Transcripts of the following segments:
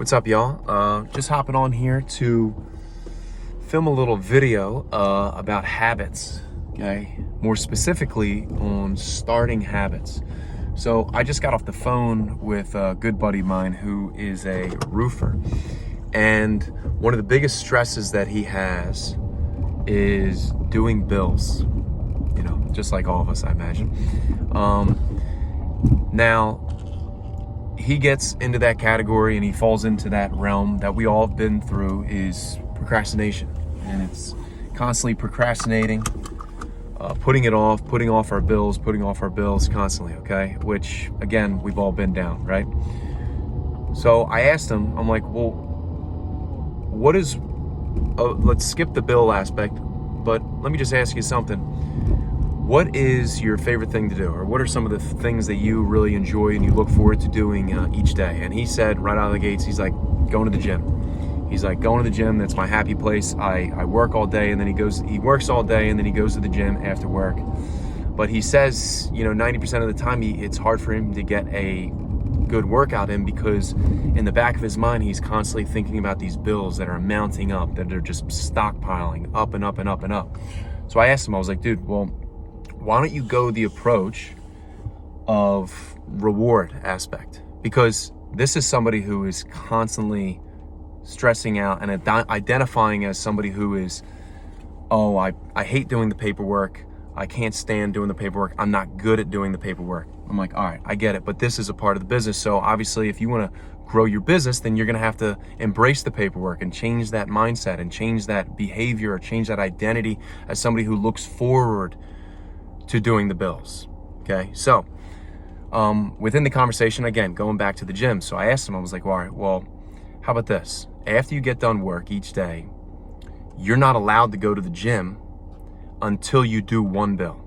What's up, y'all? Just hopping on here to film a little video about habits, okay? More specifically on starting habits. So I just got off the phone with a good buddy of mine who is a roofer. And one of the biggest stresses that he has is doing bills, you know, just like all of us, I imagine. Now, he gets into that category and he falls into that realm that we all have been through, is procrastination. And it's constantly procrastinating, putting off our bills constantly, okay? Which, again, we've all been down, right? So I asked him, I'm like, well, what is, let's skip the bill aspect, but let me just ask you something. What is your favorite thing to do? Or what are some of the things that you really enjoy and you look forward to doing each day? And he said right out of the gates, he's like, going to the gym. He's like, going to the gym, that's my happy place. I work all day and then he works all day and then he goes to the gym after work. But he says, 90% of the time it's hard for him to get a good workout in because in the back of his mind, he's constantly thinking about these bills that are mounting up, that are just stockpiling up and up and up and up. So I asked him, I was like, dude, well, why don't you go the approach of reward aspect? Because this is somebody who is constantly stressing out and identifying as somebody who is, I hate doing the paperwork. I can't stand doing the paperwork. I'm not good at doing the paperwork. I'm like, all right, I get it, but this is a part of the business. So obviously if you want to grow your business, then you're going to have to embrace the paperwork and change that mindset and change that behavior or change that identity as somebody who looks forward to doing the bills. Okay, so within the conversation, again, going back to the gym, so I asked him, I was like, all right, well, how about this? After you get done work each day, you're not allowed to go to the gym until you do one bill.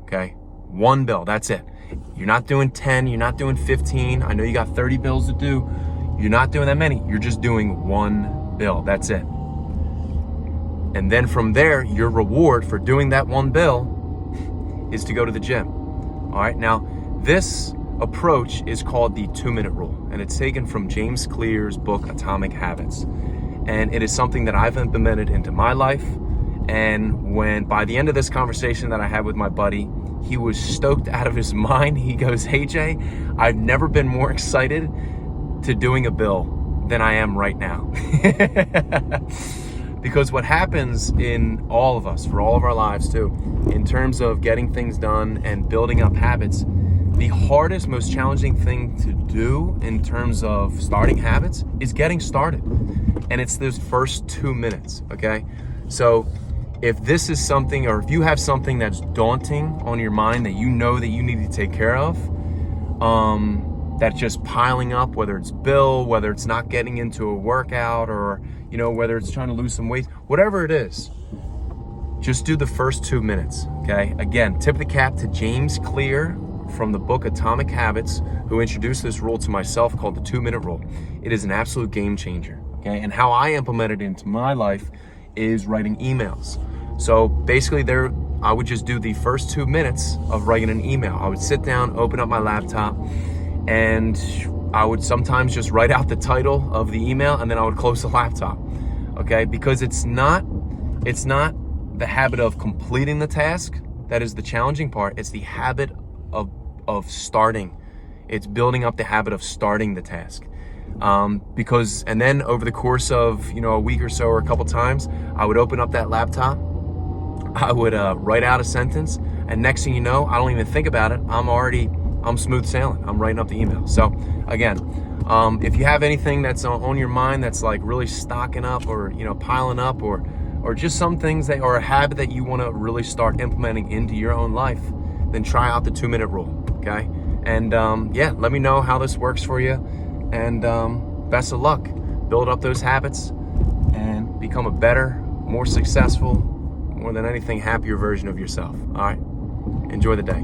Okay, one bill, that's it. You're not doing 10, you're not doing 15. I know you got 30 bills to do. You're not doing that many. You're just doing one bill, that's it. And then from there, your reward for doing that one bill is to go to the gym. All right, now this approach is called the 2-minute rule, and it's taken from James Clear's book, Atomic Habits. And it is something that I've implemented into my life. And when, by the end of this conversation that I had with my buddy, he was stoked out of his mind. He goes, hey Jay, I've never been more excited to doing a bill than I am right now. Because what happens in all of us, for all of our lives too, in terms of getting things done and building up habits, the hardest, most challenging thing to do in terms of starting habits is getting started. And it's those first 2 minutes, okay? So if this is something, or if you have something that's daunting on your mind that you know that you need to take care of, that's just piling up, whether it's bill, whether it's not getting into a workout, or whether it's trying to lose some weight, whatever it is, just do the first 2 minutes, okay? Again, tip of the cap to James Clear from the book Atomic Habits, who introduced this rule to myself called the 2-minute rule. It is an absolute game changer, okay? And how I implement it into my life is writing emails. So basically I would just do the first 2 minutes of writing an email. I would sit down, open up my laptop, and I would sometimes just write out the title of the email and then I would close the laptop, okay? Because it's not the habit of completing the task that is the challenging part. It's the habit of starting. It's building up the habit of starting the task. And then over the course of, a week or so or a couple times, I would open up that laptop, I would write out a sentence, and next thing you know, I don't even think about it. I'm smooth sailing. I'm writing up the email. So again, if you have anything that's on your mind that's like really stocking up or, piling up, or just some things that are a habit that you want to really start implementing into your own life, then try out the 2-minute rule. Okay. And let me know how this works for you. And best of luck. Build up those habits and become a better, more successful, more than anything, happier version of yourself. All right. Enjoy the day.